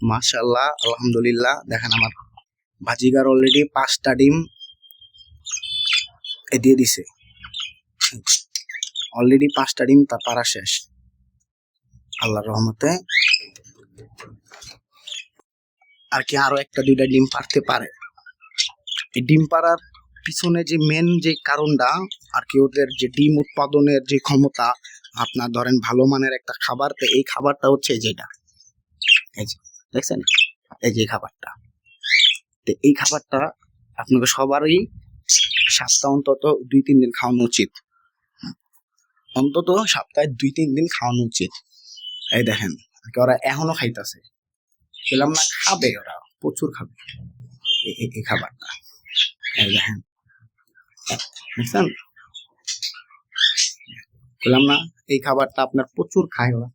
মাশাআল্লাহ, আলহামদুলিল্লাহ। দেখেন আমার ভাজিগার অলরেডি 5টা ডিম দিয়ে দিছে। অলরেডি 5টা ডিম তার পাড়া শেষ আল্লাহর রহমতে। আর কি আরো 1-2টা ডিম পারতে পারে। এই ডিম পাড়ার পিছনে যে মেন যে কারণটা আর কি, ওদের যে ডিম উৎপাদনের যে ক্ষমতা, আপনার ধরেন ভালো মানের একটা খাবার, তো এই খাবারটা হচ্ছে যেটা এই যে দেখছেন, এই যে খাবারটা, তো এই খাবারটা আপনাকে সবারই সপ্তাহে অন্তত 2-3 দিন খাওয়ানো উচিত। অন্তত সপ্তাহে 2-3 দিন খাওয়ানো উচিত। এই দেখেন ওরা এখনো খাইতেছে, বললাম না খাবে, ওরা প্রচুর খাবে এই খাবারটা। এই দেখেন, বুঝছেন, বললাম না এই খাবারটা আপনার প্রচুর খায় ওরা।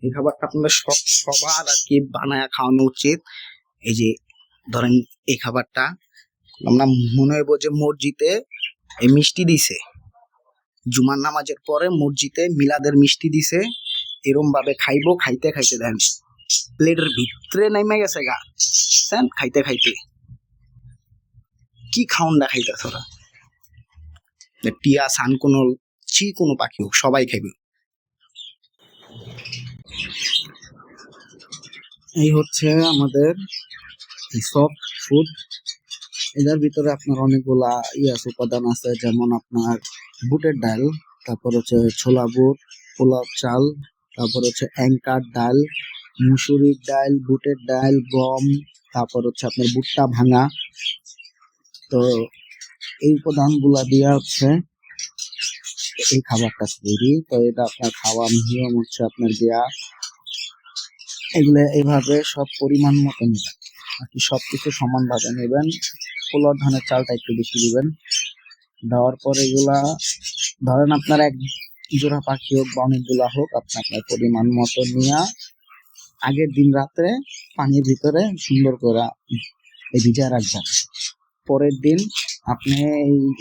এই খাবারটা আপনাদের সবার আর কি বানায় খাওয়ানো উচিত। এই যে ধরেন এই খাবারটা আমরা মনে হইব যে মসজিদে এই মিষ্টি দিছে, জুমার নামাজের পরে মসজিদে মিলাদের মিষ্টি দিছে, এরম ভাবে খাইবো। খাইতে খাইতে দেন প্লেটের ভিতরে নাইমা গেছে গা, খাইতে খাইতে কি খাউন্ডা খাইতেছ ওরা। টিয়া, সানকুনল, কোনো পাখি হোক সবাই খাইবে। এই হচ্ছে আমাদের সফট ফুড। এটার ভিতরে আপনার অনেকগুলা আছে, উপাদান আছে, যেমন আপনার বুটের ডাল, তারপর হচ্ছে ছোলা বুট, পোলাও চাল, তারপর হচ্ছে অ্যাঙ্কার ডাল, মুসুরির ডাল, বুটের ডাল, গম, তারপর হচ্ছে আপনার ভুট্টা ভাঙা। তো এই উপাদানগুলা দিয়ে হচ্ছে এই খাবারটা তৈরি। তো এটা আপনার খাওয়ার নিয়ম হচ্ছে আপনার দেয়া এগুলো এইভাবে সব পরিমাণ মতো নেবেন আর কি, সবকিছু সমানভাবে নেবেন। পোলাও ধানের চালটা একটু বেশি দিবেন। দেওয়ার পরে এগুলা ধরেন আপনার এক জোড়া পাখি হোক বা অনেকগুলা হোক, আপনার পরিমাণ মতো নিয়ে আগের দিন রাত্রে পানির ভিতরে সুন্দর করে ভিজায় রাখবেন। পরের দিন আপনি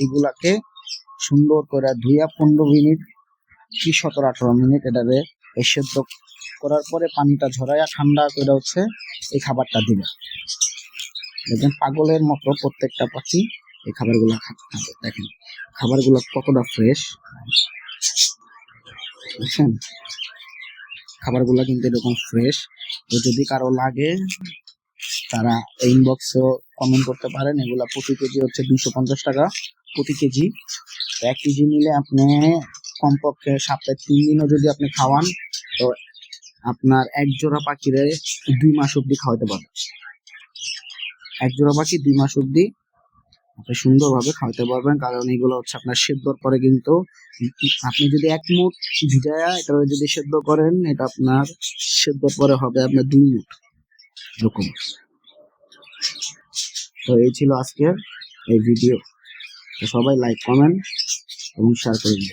এগুলাকে সুন্দর করে ধুইয়া 15 মিনিট কি 17-18 মিনিট এটারে সেদ্ধ করার পরে পানিটা ঝরাইয়া ঠান্ডা করে হচ্ছে এই খাবারটা দিবেন। দেখবেন পাগলের মতো প্রত্যেকটা পাখি এই খাবারগুলো খাবে। দেখেন খাবারগুলো কতটা ফ্রেশ, বুঝছেন, খাবারগুলো কিন্তু এরকম ফ্রেশ। তো যদি কারো লাগে তারা ইনবক্সে কমেন্ট করতে পারেন। এগুলা প্রতি কেজি হচ্ছে 250 টাকা প্রতি কেজি। 1 কেজি নিলে আপনি কমপক্ষে সপ্তাহে 3 দিনও যদি আপনি খাওয়ান, তো আপনার এক জোড়া পাখিরে 2 মাস অব্দি খাওয়াতে পারবেন। এক জোড়া পাখি 2 মাস অব্দি আপনি সুন্দরভাবে খাওয়াতে পারবেন। কারণ এগুলো হচ্ছে আপনার সেদ্ধর পরে কিন্তু আপনি যদি 1 মুঠ ভিজায়া এটা যদি সেদ্ধ করেন, এটা আপনার সেদ্ধর পরে হবে আপনার 2 মুঠ এরকম। তো এই ছিল আজকের এই ভিডিও। তো সবাই লাইক, কমেন্ট এবং শেয়ার করে দিন।